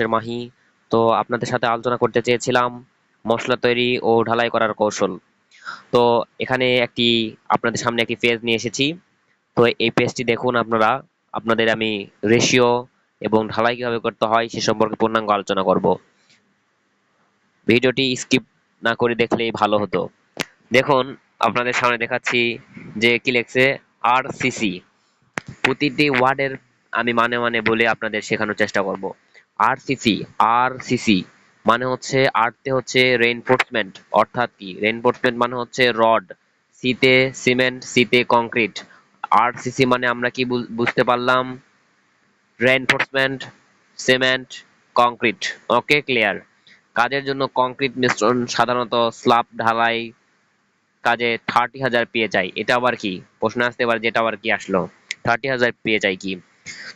মানুষের মাহি। তো আপনাদের সাথে আলোচনা করতে চেয়েছিলাম মশলা তৈরি ও ঢালাই করার কৌশল। তো এখানে আপনাদের সামনে একটি পেজ নিয়ে এসেছি। তো এই পেজটি দেখুন আপনারা। আপনাদের আমি রেশিও এবং ঢালাই কিভাবে করতে হয় সে সম্পর্কে পূর্ণাঙ্গ আলোচনা করব। ভিডিওটি স্কিপ না করে দেখলেই ভালো হতো। দেখুন, আপনাদের সামনে দেখাচ্ছি যে কি লেখছে, আরসিসি। প্রতিটি ওয়ার্ডের আমি মানে মানে বলে আপনাদের শেখানোর চেষ্টা করব। আরসিসি, আরসিসি মানে হচ্ছে, আরতে হচ্ছে রেইনফোর্সমেন্ট, অর্থাৎ কি রেইনফোর্সমেন্ট মানে হচ্ছে রড, সিতে সিমেন্ট, সিতে কংক্রিট। আরসিসি মানে আমরা কি বুঝতে পারলাম? Reinforcement, cement, concrete. Okay, clear. কাজের জন্য কংক্রিট মিশ্রণ সাধারণত স্ল্যাব ঢালাই কাজে 30,000 পেয়ে যায়। এটা আবার কি প্রশ্ন আসতে পারে, যেটা আবার কি আসলো, 30,000 পেয়ে যায় কি?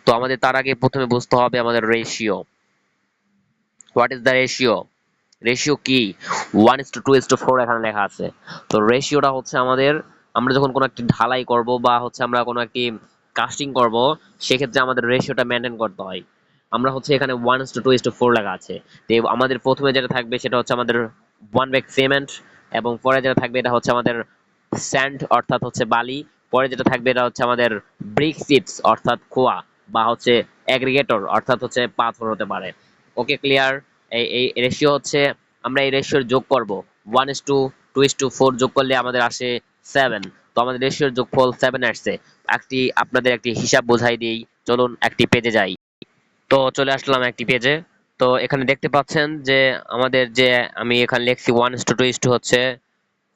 তো আমাদের তার আগে প্রথমে বুঝতে হবে আমাদের ratio. What is the ratio? Ratio কি? 1:2:4 এখানে লেখা আছে। তো রেশিওটা হচ্ছে আমাদের, আমরা যখন কোনো একটি ঢালাই করব বা হচ্ছে আমরা কোনো একটি কাস্টিং করব, সেক্ষেত্রে আমাদের রেশিওটা মেনটেন করতে হয়। আমরা হচ্ছে এখানে 1:2:4 লেখা আছে। তো আমাদের প্রথমে যেটা থাকবে সেটা হচ্ছে আমাদের 1 ভাগ সিমেন্ট, এবং পরে যেটা থাকবে এটা হচ্ছে আমাদের স্যান্ড অর্থাৎ হচ্ছে বালি। পরে যেটা থাকবে এটা হচ্ছে আমাদের ব্রিক চিপস অর্থাৎ খোয়া, বা হচ্ছে অ্যাগ্রিগেটর অর্থাৎ হচ্ছে পাথর হতে পারে। ওকে, ক্লিয়ার। এই রেশিও হচ্ছে, আমরা এই রেশিওর যোগ করব। 1:2:4 যোগ করলে আমাদের আসে 7। তো আমাদের রেশিওর যোগফল 7 আসছে। আপনাদের একটি হিসাব বোঝাই দিই। চলুন একটি পেজে যাই। তো চলে আসলাম একটি পেজে। তো এখানে দেখতে পাচ্ছেন যে আমাদের যে, আমি এখানে লিখছি 1:2 হচ্ছে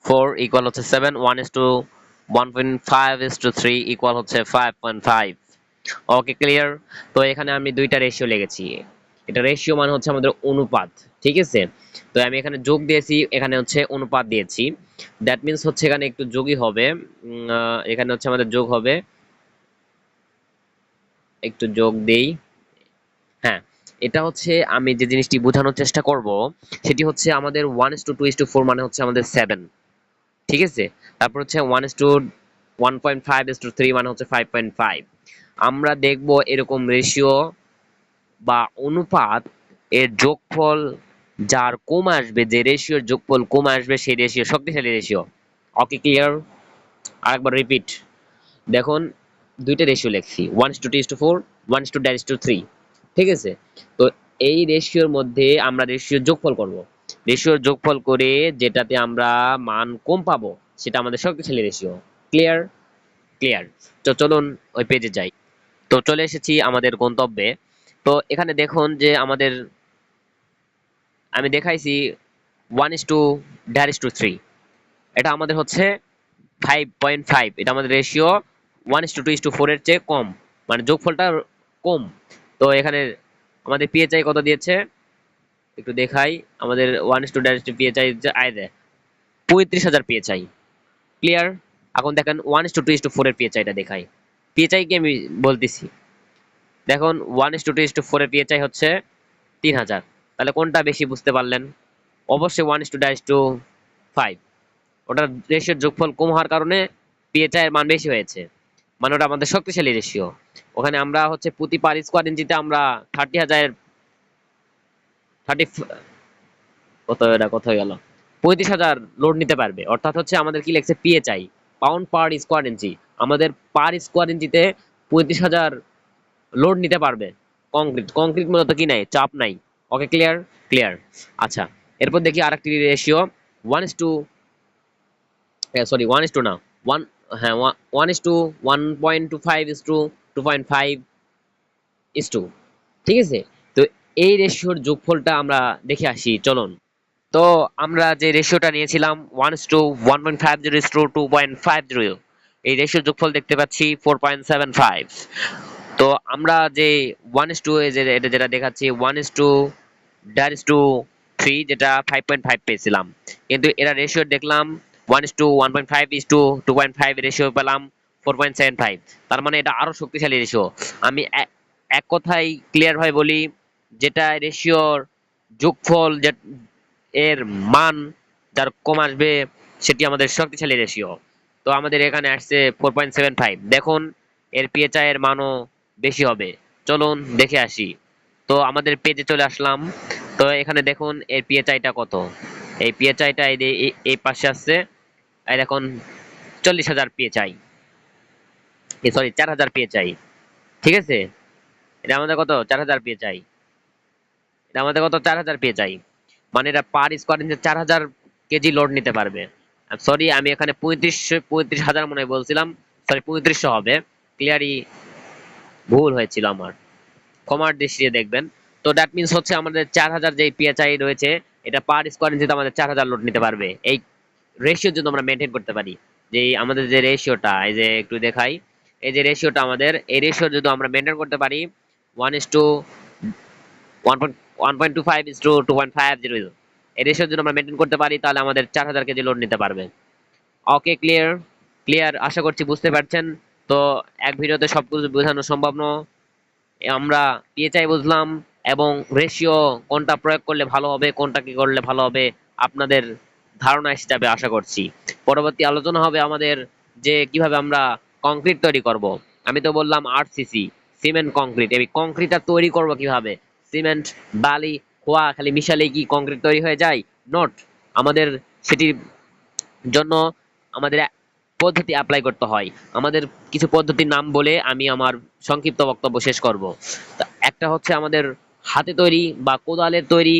4 ইকুয়াল হচ্ছে 7, 1:1.5:3 ইকুয়াল হচ্ছে 5.5। ওকে, ক্লিয়ার। তো এখানে আমি দুইটা রেশিও লিখেছি। এটা রেশিও মানে হচ্ছে আমাদের অনুপাত, ঠিক আছে। তো আমি এখানে যোগ দিয়েছি, এখানে হচ্ছে অনুপাত দিয়েছি। দ্যাট মিন্স হচ্ছে এখানে একটু যোগই হবে। এখানে হচ্ছে আমাদের যোগ হবে, একটু যোগ দেই। হ্যাঁ, এটা হচ্ছে আমি যে জিনিসটি বোঝানোর চেষ্টা করব, সেটি হচ্ছে আমাদের 1:2:4 মানে হচ্ছে আমাদের 7, ঠিক আছে। তারপর হচ্ছে 1:1.5:3 মানে হচ্ছে 5.5। আমরা দেখব এরকম রেশিও বা অনুপাত এর যোগফল যার কম আসবে, যে রেশিওর যোগফল কম আসবে সেই রেশিও শক্তিশালী রেশিও। ওকে, ক্লিয়ার। আরেকবার রিপিট। দেখুন, দুইটা রেশিও লিখছি, 1:2:4, 1:3, ঠিক আছে। তো এই রেশিওর মধ্যে আমরা রেশিওর যোগফল করব। রেশিওর যোগফল করে যেটাতে আমরা মান কম পাবো সেটা আমাদের শক্তিশালী রেশিও। ক্লিয়ার? ক্লিয়ার। তো চলুন ওই পেজে যাই। তো চলে এসেছি আমাদের গন্তব্যে। তো এখানে দেখুন যে আমাদের, আমি দেখাইছি 1:3, এটা আমাদের হচ্ছে 5.5। এটা আমাদের রেশিও 1:2:4 এর চেয়ে কম, মানে যোগফলটা কম। তো এখানে আমাদের পিএচআই কত দিয়েছে একটু দেখাই। আমাদের 1:2 পিএচআই আয় দেয় 35,000 পিএচআই। ক্লিয়ার? এখন দেখেন 1:2:4 এর পিএচআইটা দেখাই। পিএচআই কি আমি বলতেছি, দেখুন 1:2:4 এর পিএচআই হচ্ছে 3,000। তাহলে কোনটা বেশি বুঝতে পারলেন? অবশ্যই 1:5। ওটার রেশিওর যোগফল কম হওয়ার কারণে পিএচআই এর মান বেশি হয়েছে, মানে ওটা আমাদের শক্তিশালী রেশিও। ওখানে আমরা হচ্ছে প্রতি পার স্কোয়ার ইঞ্চিতে আমরা 30,000, 30, কত, এটা কত হয়ে গেল, 35,000 লোড নিতে পারবে। অর্থাৎ হচ্ছে আমাদের কি লেগছে, পিএচআই পাউন্ড পার স্কোয়ার ইঞ্চি, আমাদের পার স্কোয়ার ইঞ্চিতে 35,000 লোড নিতে পারবে। কংক্রিট, কংক্রিট মূলত কি নাই, চাপ নাই। ওকে, ক্লিয়ার? ক্লিয়ার। আচ্ছা, এরপর দেখি আরেকটি রেশিও, 1:, সরি 1:, না, 1, হ্যাঁ, 1:1.25:2.5:2, ঠিক আছে। তো এই রেশিওর যোগফলটা আমরা দেখে আসি, চলুন। তো আমরা যে রেশিওটা নিয়েছিলাম 1:1.50:2.50, এই রেশিওর যোগফল দেখতে পাচ্ছি 4.75। তো আমরা যে 1:, এটা যেটা দেখাচ্ছি 1:3, যেটা 5.5 পেয়েছিলাম, কিন্তু এরা রেশিও দেখলাম 1:1.5:2.5 রেশিও পেলাম 4.75। তার মানে এটা আরো শক্তিশালী রেশিও। আমি এক কথায় ক্লিয়ার ভাবে বলি, যেটা রেশিওর যোগফল এর মান যার কম আসবে সেটি আমাদের শক্তিশালী রেশিও। তো আমাদের এখানে আসছে 4.75। দেখুন, এর পিএচআই এর মানও বেশি হবে। চলুন দেখে আসি। তো আমাদের পেজে চলে আসলাম। তো এখানে দেখুন এর পিএচআইটা কত। এই পিএচআইটা এই পাশে আসছে। এই দেখুন 40,000 পিএচআই, সরি 4,000 পিএচআই। ঠিক আছে, এটা আমাদের কত 4,000 পিএচআই, এটা আমাদের কত 4,000 পিএচআই। মানে এটা পার স্কোয়ার ইঞ্চে 4,000 কেজি লোড নিতে পারবে। সরি, আমি এখানে 35,000 মনে হয় বলছিলাম, সরি 3500 হবে। ক্লিয়ারই ভুল হয়েছিল আমার, ক্ষমার দৃষ্টিতে দেখবেন। তো দ্যাট মিন্স হচ্ছে আমাদের 4,000 যে পিএচআই রয়েছে, এটা পার স্কোয়ার ইঞ্চিতে আমাদের 4,000 লোড নিতে পারবে। এই রেশিও যদি আমরা মেনটেন করতে পারি, যে আমাদের যে রেশিওটা, এই যে একটু দেখাই, এই যে রেশিওটা আমাদের, এই রেশিও যদি আমরা মেনটেন করতে পারি 1:1.25:2.50, এই রেশিও যদি আমরা মেনটেন করতে পারি তাহলে আমাদের 4,000 কেজি লোড নিতে পারবে। ওকে, ক্লিয়ার? ক্লিয়ার আশা করছি বুঝতে পারছেন। তো এক ভিডিওতে সবকিছু বোঝানো সম্ভব নয়। আমরা পিএচআই বুঝলাম এবং রেশিও কোনটা প্রয়োগ করলে ভালো হবে, কোনটা কি করলে ভালো হবে, আপনাদের ধারণা এসে যাবে আশা করছি। পরবর্তী আলোচনা হবে আমাদের যে কিভাবে আমরা কংক্রিট তৈরি করব। আমি তো বললাম আরসিসি, সিমেন্ট কংক্রিট। এই কংক্রিটটা তৈরি করব কিভাবে? সিমেন্ট, বালি, খোয়া খালি মিশালে কি কংক্রিট তৈরি হয়ে যায়? নট। আমাদের সেটির জন্য আমাদের পদ্ধতি অ্যাপ্লাই করতে হয়। আমাদের কিছু পদ্ধতির নাম বলে আমি আমার সংক্ষিপ্ত বক্তব্য শেষ করব। একটা হচ্ছে আমাদের হাতে তৈরি বা কোদালের তৈরি,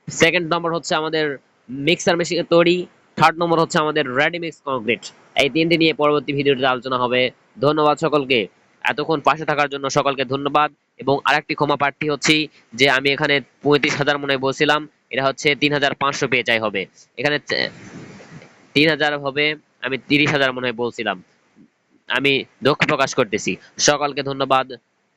সেকেন্ড নম্বর হচ্ছে আমাদের মিক্সার মেশিনের তৈরি, থার্ড নম্বর হচ্ছে আমাদের রেডিমিক্স কংক্রিট। এই তিনটি নিয়ে পরবর্তী ভিডিওতে আলোচনা হবে। ধন্যবাদ সকলকে, এতক্ষণ পাশে থাকার জন্য সকলকে ধন্যবাদ। এবং আরেকটি ক্ষমা প্রার্থী হচ্ছি যে আমি এখানে 35,000 মনে হয় বলছিলাম, এটা হচ্ছে 3,500 পেয়ে হবে। এখানে 3,000 হবে, আমি 30,000 মনে হয় বলছিলাম। আমি দুঃখ প্রকাশ করতেছি। সকলকে ধন্যবাদ।